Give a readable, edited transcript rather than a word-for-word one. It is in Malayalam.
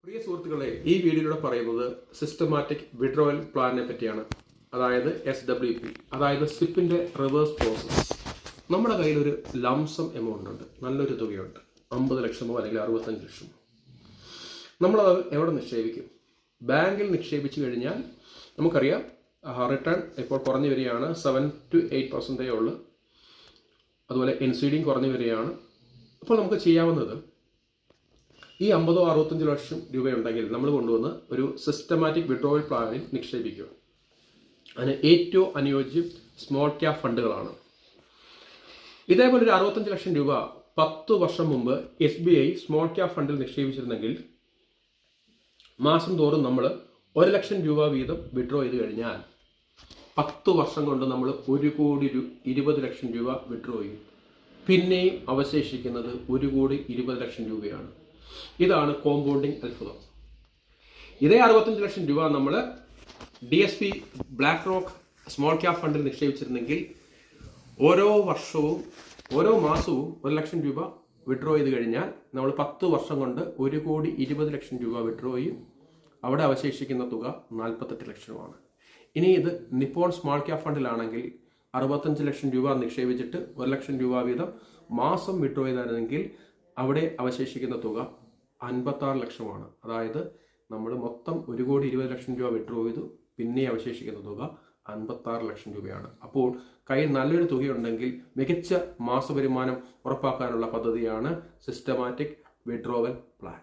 പ്രിയ സുഹൃത്തുക്കളെ, ഈ വീഡിയോയിലൂടെ പറയുന്നത് സിസ്റ്റമാറ്റിക് വിഡ്രോവൽ പ്ലാനിനെ പറ്റിയാണ്. അതായത് SWP, അതായത് സിപ്പിന്റെ റിവേഴ്സ് പ്രോസസ്. നമ്മുടെ കയ്യിൽ ഒരു ലംസം എമൗണ്ട് ഉണ്ട്, നല്ലൊരു തുകയുണ്ട്, 50 ലക്ഷമോ അല്ലെങ്കിൽ 65 ലക്ഷമോ. നമ്മളത് എവിടെ നിക്ഷേപിക്കും? ബാങ്കിൽ നിക്ഷേപിച്ചു കഴിഞ്ഞാൽ നമുക്കറിയാം റിട്ടേൺ ഇപ്പോൾ കുറഞ്ഞു വരികയാണ്, 7 to 8% ഉള്ളു. അതുപോലെ NCDയും കുറഞ്ഞു വരികയാണ്. അപ്പോൾ നമുക്ക് ചെയ്യാവുന്നത്, ഈ 50-65 ലക്ഷം രൂപയുണ്ടെങ്കിൽ നമ്മൾ കൊണ്ടുവന്ന് ഒരു സിസ്റ്റമാറ്റിക് വിഡ്രോവൽ പ്ലാനിൽ നിക്ഷേപിക്കുക. അതിന് ഏറ്റവും അനുയോജ്യം സ്മോൾ ക്യാപ് ഫണ്ടുകളാണ്. ഇതേപോലെ ഒരു 65 ലക്ഷം രൂപ 10 വർഷം മുമ്പ് SBI സ്മോൾ ക്യാപ് ഫണ്ടിൽ നിക്ഷേപിച്ചിരുന്നെങ്കിൽ മാസം തോറും നമ്മൾ 1 ലക്ഷം രൂപ വീതം വിഡ്രോ ചെയ്ത് കഴിഞ്ഞാൽ 10 വർഷം കൊണ്ട് നമ്മൾ 1,20 ലക്ഷം രൂപ വിഡ്രോ ചെയ്യും. പിന്നെയും അവശേഷിക്കുന്നത് 1,20 ലക്ഷം രൂപയാണ്. ഇതാണ് കോമ്പൗണ്ടിങ് അത്ഭുതം. ഇതേ 65 ലക്ഷം രൂപ നമ്മൾ DSP black rock small cap ഫണ്ടിൽ നിക്ഷേപിച്ചിരുന്നെങ്കിൽ ഓരോ വർഷവും ഓരോ മാസവും 1 ലക്ഷം രൂപ വിഡ്രോ ചെയ്ത് കഴിഞ്ഞാൽ നമ്മൾ 10 വർഷം കൊണ്ട് 1,20 ലക്ഷം രൂപ വിഡ്രോ ചെയ്യും. അവിടെ അവശേഷിക്കുന്ന തുക 48 ലക്ഷമാണ്. ഇനി ഇത് നിപ്പോൺ സ്മോൾ ക്യാപ് ഫണ്ടിലാണെങ്കിൽ 65 ലക്ഷം രൂപ നിക്ഷേപിച്ചിട്ട് 1 ലക്ഷം രൂപ വീതം മാസം വിഡ്രോ ചെയ്തായിരുന്നെങ്കിൽ അവിടെ അവശേഷിക്കുന്ന തുക 56 ലക്ഷമാണ്. അതായത് നമ്മൾ മൊത്തം 1,20 ലക്ഷം രൂപ വിഡ്രോ ചെയ്തു, പിന്നെ അവശേഷിക്കുന്ന തുക 56 ലക്ഷം രൂപയാണ്. അപ്പോൾ കയ്യിൽ നല്ലൊരു തുകയുണ്ടെങ്കിൽ മികച്ച മാസവരുമാനം ഉറപ്പാക്കാനുള്ള പദ്ധതിയാണ് സിസ്റ്റമാറ്റിക് വിഡ്രോവൽ പ്ലാൻ.